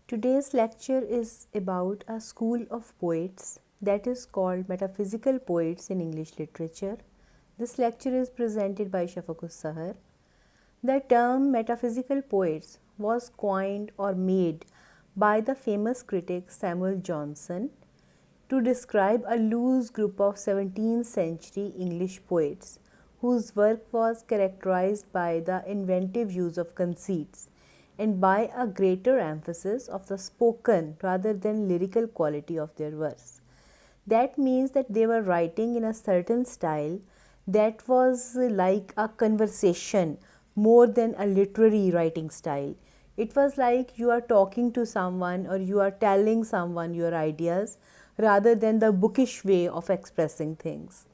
Today's lecture is about a school of poets that is called Metaphysical Poets in English Literature. This lecture is presented by Shafakus Sahar. The term metaphysical poets was coined or made by the famous critic Samuel Johnson to describe a loose group of 17th century English poets whose work was characterized by the inventive use of conceits and by a greater emphasis of the spoken rather than lyrical quality of their verse. That means that they were writing in a certain style that was like a conversation more than a literary writing style. It was like you are talking to someone or you are telling someone your ideas rather than the bookish way of expressing things.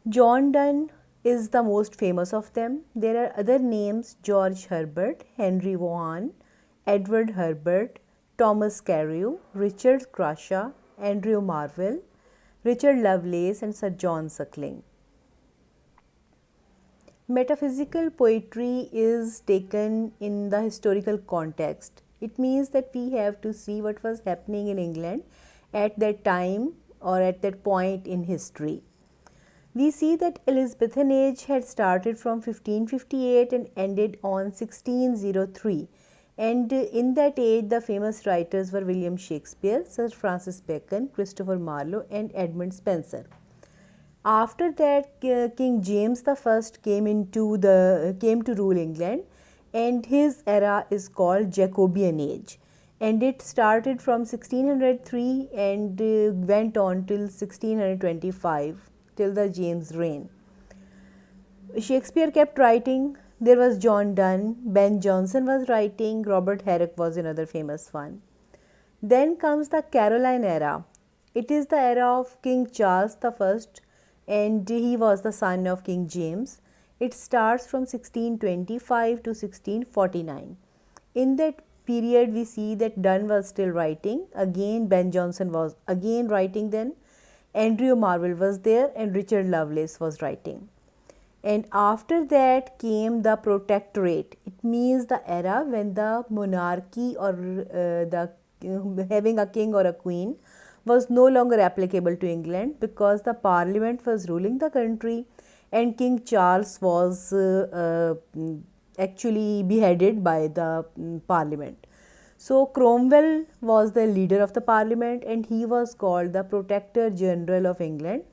John Donne is the most famous of them. There are other names: George Herbert, Henry Vaughan, Edward Herbert, Thomas Carew, Richard Crashaw, Andrew Marvell, Richard Lovelace, and Sir John Suckling. Metaphysical poetry is taken in the historical context. It means that we have to see what was happening in England at that time or at that point in history. We see that Elizabethan age had started from 1558 and ended on 1603. And in that age, the famous writers were William Shakespeare, Sir Francis Bacon, Christopher Marlowe, and Edmund Spenser. After that, King James I came to rule England, and his era is called Jacobean age, and it started from 1603 and went on till 1625 till the James reign. Shakespeare kept writing. There was John Donne, Ben Jonson was writing, Robert Herrick was another famous one. Then comes the Caroline era. It is the era of King Charles I, and he was the son of King James. It starts from 1625 to 1649. In that period, we see that Donne was still writing. Again, Ben Jonson was again writing then. Andrew Marvell was there and Richard Lovelace was writing. And after that came the Protectorate. It means the era when the monarchy or having a king or a queen was no longer applicable to England because the parliament was ruling the country and King Charles was actually beheaded by the parliament. So Cromwell was the leader of the parliament and he was called the Protector General of England,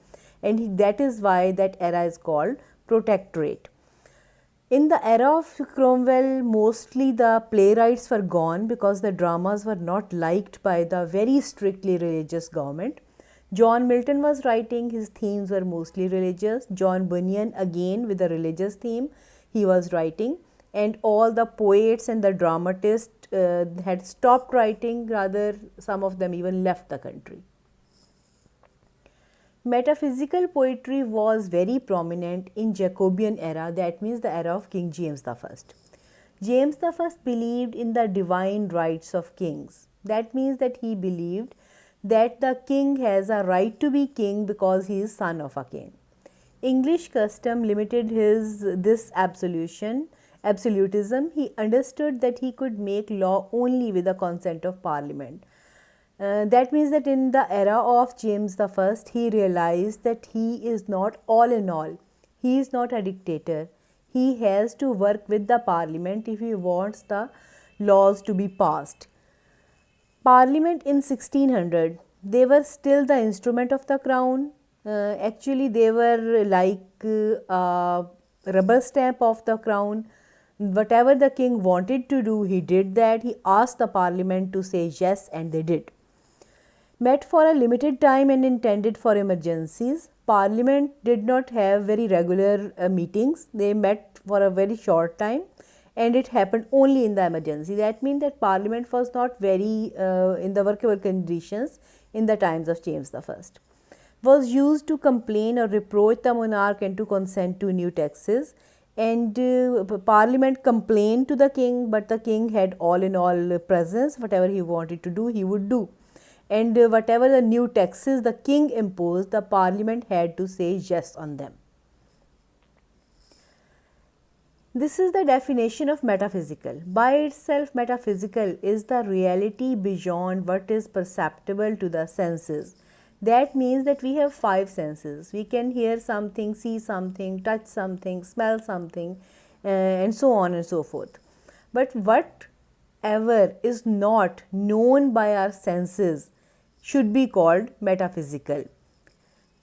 and that is why that era is called Protectorate. In the era of Cromwell, mostly the playwrights were gone because the dramas were not liked by the very strictly religious government. John Milton was writing, his themes were mostly religious. John Bunyan, again with a religious theme, he was writing, and all the poets and the dramatists had stopped writing, rather some of them even left the country. Metaphysical poetry was very prominent in Jacobean era, that means the era of King James I. James I believed in the divine rights of kings. That means that he believed that the king has a right to be king because he is son of a king. English custom limited this absolutism. He understood that he could make law only with the consent of parliament. That means that in the era of James I, he realized that he is not all in all. He is not a dictator. He has to work with the parliament if he wants the laws to be passed. Parliament in 1600, they were still the instrument of the crown. Actually, they were like a rubber stamp of the crown. Whatever the king wanted to do, he did that. He asked the parliament to say yes, and they did. Met for a limited time and intended for emergencies. Parliament did not have very regular meetings. They met for a very short time and it happened only in the emergency. That means that Parliament was not very in the workable conditions in the times of James I. Was used to complain or reproach the monarch and to consent to new taxes. And Parliament complained to the king, but the king had all in all presence. Whatever he wanted to do, he would do. And whatever the new taxes the king imposed, the parliament had to say yes on them. This is the definition of metaphysical. By itself, metaphysical is the reality beyond what is perceptible to the senses. That means that we have five senses. We can hear something, see something, touch something, smell something, and so on and so forth. But whatever is not known by our senses should be called metaphysical.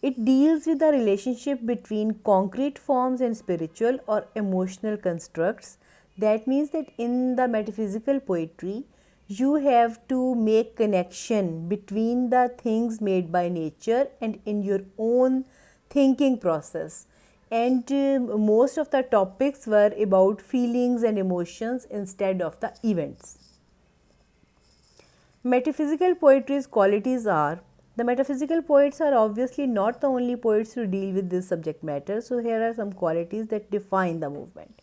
It deals with the relationship between concrete forms and spiritual or emotional constructs. That means that in the metaphysical poetry, you have to make connection between the things made by nature and in your own thinking process. And most of the topics were about feelings and emotions instead of the events. Metaphysical poetry's qualities are: the metaphysical poets are obviously not the only poets to deal with this subject matter, so here are some qualities that define the movement.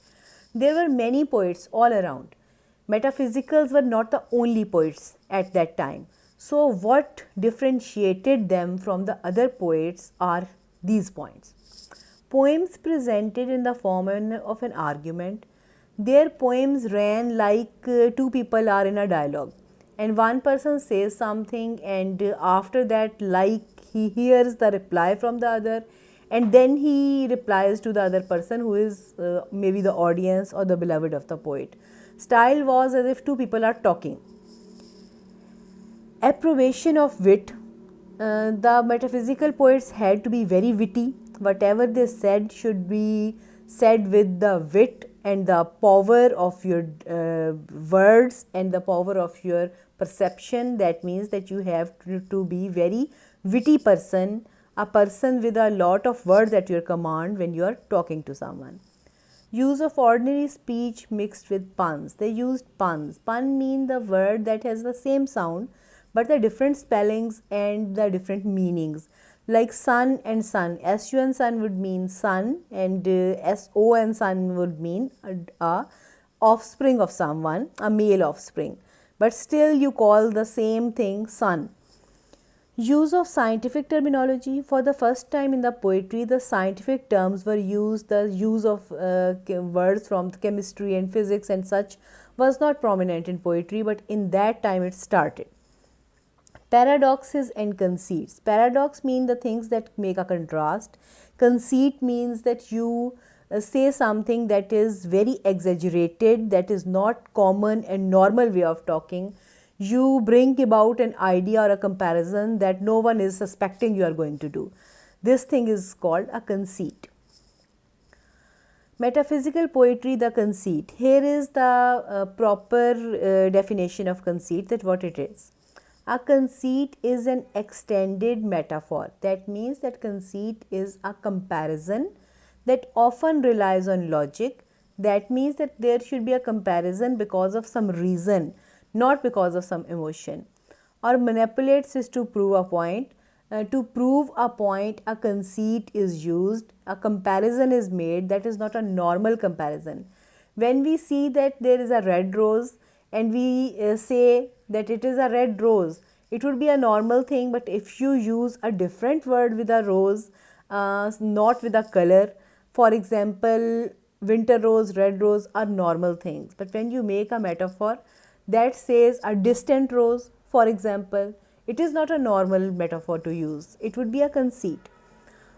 There were many poets all around. Metaphysicals were not the only poets at that time. So, what differentiated them from the other poets are these points. Poems presented in the form of an argument. Their poems ran like two people are in a dialogue, and one person says something, and after that, like he hears the reply from the other, and then he replies to the other person who is maybe the audience or the beloved of the poet. Style was as if two people are talking. Approbation of wit. The metaphysical poets had to be very witty. Whatever they said should be said with the wit and the power of your words and the power of your perception. That means that you have to be very witty person, a person with a lot of words at your command when you are talking to someone. Use of ordinary speech mixed with puns. They used puns. Pun mean the word that has the same sound but the different spellings and the different meanings. Like sun and sun. SU and sun would mean sun, and SO and sun would mean a offspring of someone, a male offspring. But still you call the same thing sun. Use of scientific terminology. For the first time in the poetry, the scientific terms were used. The use of words from chemistry and physics and such was not prominent in poetry, but in that time it started. Paradoxes and conceits. Paradox mean the things that make a contrast. Conceit means that you say something that is very exaggerated, that is not common and normal way of talking. You bring about an idea or a comparison that no one is suspecting you are going to do. This thing is called a conceit. Metaphysical poetry, the conceit. Here is the proper definition of conceit, that what it is. A conceit is an extended metaphor. That means that conceit is a comparison that often relies on logic. That means that there should be a comparison because of some reason, not because of some emotion. Or manipulates is to prove a point. To prove a point, a conceit is used, a comparison is made that is not a normal comparison. When we see that there is a red rose and we say that it is a red rose, it would be a normal thing, but if you use a different word with a rose, not with a color, for example, winter rose, red rose are normal things. But when you make a metaphor that says a distant rose, for example, it is not a normal metaphor to use. It would be a conceit.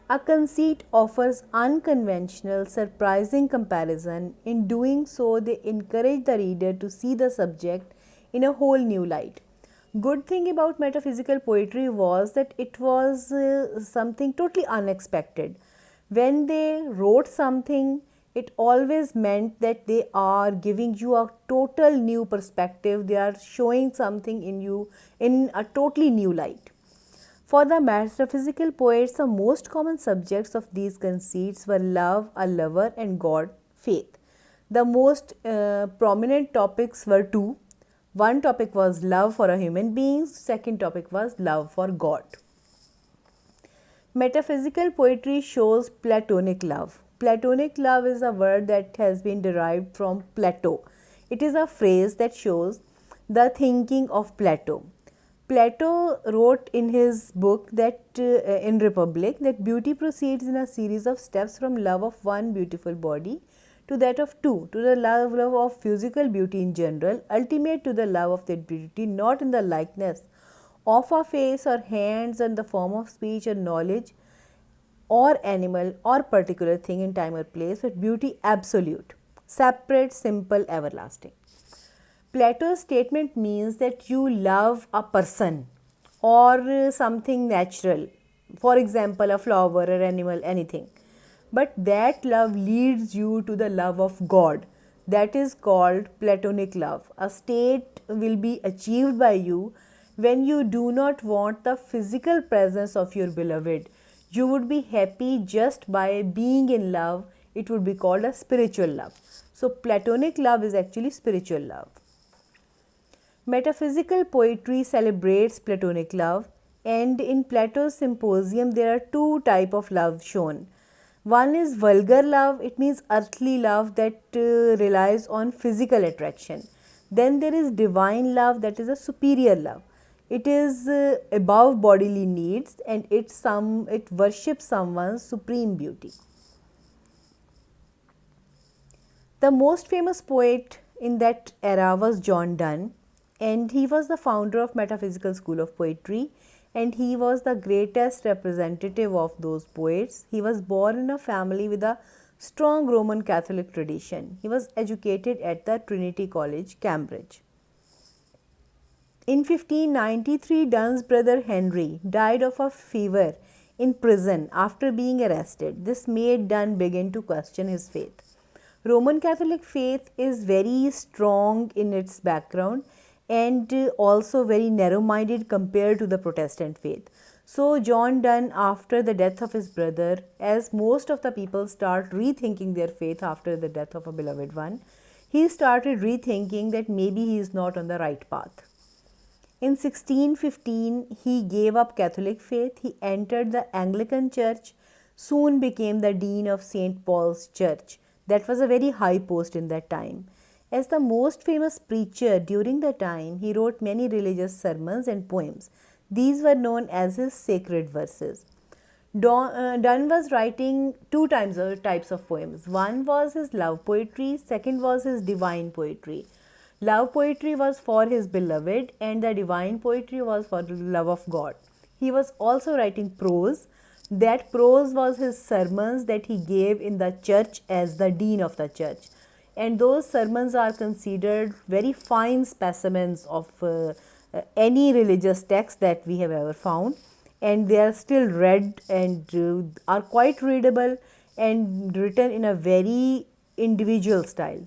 A conceit offers unconventional, surprising comparison. In doing so, they encourage the reader to see the subject in a whole new light. Good thing about metaphysical poetry was that it was something totally unexpected. When they wrote something, it always meant that they are giving you a total new perspective. They are showing something in you in a totally new light. For the metaphysical poets, the most common subjects of these conceits were love, a lover, and God, faith. The most prominent topics were two. One topic was love for a human being, second topic was love for God. Metaphysical poetry shows Platonic love. Platonic love is a word that has been derived from Plato. It is a phrase that shows the thinking of Plato. Plato wrote in his book that in Republic that beauty proceeds in a series of steps from love of one beautiful body to that of two, to the love of physical beauty in general, ultimate to the love of that beauty not in the likeness of a face or hands and the form of speech or knowledge or animal or particular thing in time or place, but beauty absolute, separate, simple, everlasting. Plato's statement means that you love a person or something natural, for example, a flower or animal, anything. But that love leads you to the love of God. That is called Platonic love. A state will be achieved by you when you do not want the physical presence of your beloved. You would be happy just by being in love. It would be called a spiritual love. So, Platonic love is actually spiritual love. Metaphysical poetry celebrates Platonic love, and in Plato's Symposium there are two types of love shown. One is vulgar love, it means earthly love that relies on physical attraction. Then there is divine love, that is a superior love. It is above bodily needs and it worships someone's supreme beauty. The most famous poet in that era was John Donne, and he was the founder of Metaphysical School of Poetry, and he was the greatest representative of those poets. He was born in a family with a strong Roman Catholic tradition. He was educated at the Trinity College, Cambridge. In 1593, Donne's brother Henry died of a fever in prison after being arrested. This made Donne begin to question his faith. Roman Catholic faith is very strong in its background and also very narrow-minded compared to the Protestant faith. So John Donne, after the death of his brother, as most of the people start rethinking their faith after the death of a beloved one, he started rethinking that maybe he is not on the right path. In 1615, he gave up Catholic faith. He entered the Anglican Church, soon became the Dean of St. Paul's Church. That was a very high post in that time. As the most famous preacher during the time, he wrote many religious sermons and poems. These were known as his sacred verses. Donne was writing two types of poems. One was his love poetry, second was his divine poetry. Love poetry was for his beloved and the divine poetry was for the love of God. He was also writing prose. That prose was his sermons that he gave in the church as the dean of the church. And those sermons are considered very fine specimens of any religious text that we have ever found, and they are still read and are quite readable and written in a very individual style.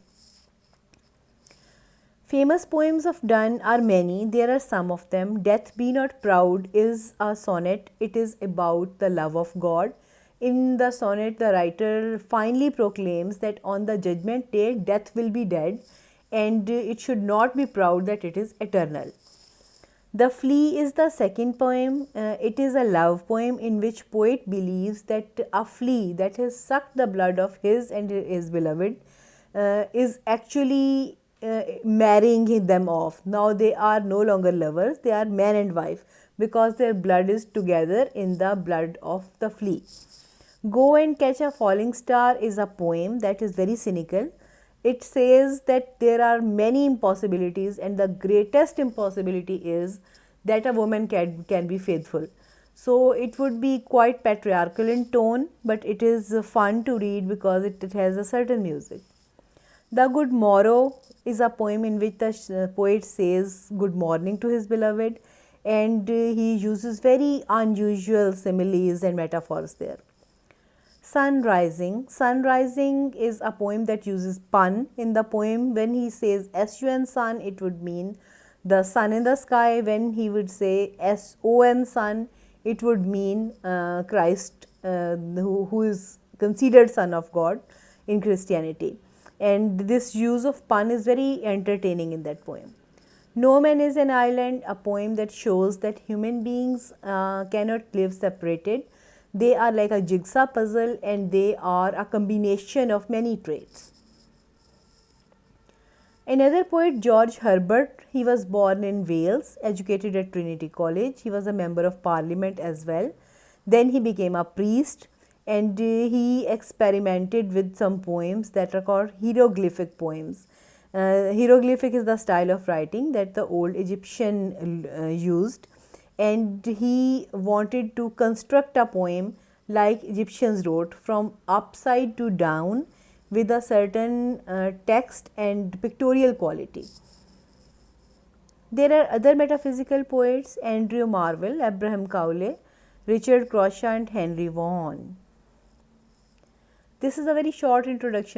Famous poems of Donne are many. There are some of them. Death Be Not Proud is a sonnet. It is about the love of God. In the sonnet, the writer finally proclaims that on the judgment day, death will be dead and it should not be proud that it is eternal. The Flea is the second poem. It is a love poem in which poet believes that a flea that has sucked the blood of his and his beloved is actually marrying them off. Now they are no longer lovers, they are man and wife because their blood is together in the blood of the flea. Go and Catch a Falling Star is a poem that is very cynical. It says that there are many impossibilities and the greatest impossibility is that a woman can be faithful. So it would be quite patriarchal in tone, but it is fun to read because it has a certain music. The Good Morrow is a poem in which the poet says good morning to his beloved, and he uses very unusual similes and metaphors there. Sun Rising. Sun Rising is a poem that uses pun. In the poem, when he says S-U-N sun, it would mean the sun in the sky. When he would say S-O-N sun, it would mean Christ, who is considered Son of God in Christianity. And this use of pun is very entertaining in that poem. No Man is an Island, a poem that shows that human beings cannot live separated. They are like a jigsaw puzzle and they are a combination of many traits. Another poet, George Herbert, he was born in Wales, educated at Trinity College. He was a member of parliament as well. Then he became a priest and he experimented with some poems that are called hieroglyphic poems. Hieroglyphic is the style of writing that the old Egyptian used, and he wanted to construct a poem like Egyptians wrote from upside to down with a certain text and pictorial quality. There are other metaphysical poets: Andrew Marvell, Abraham Cowley, Richard Crashaw, and Henry Vaughan. This is a very short introduction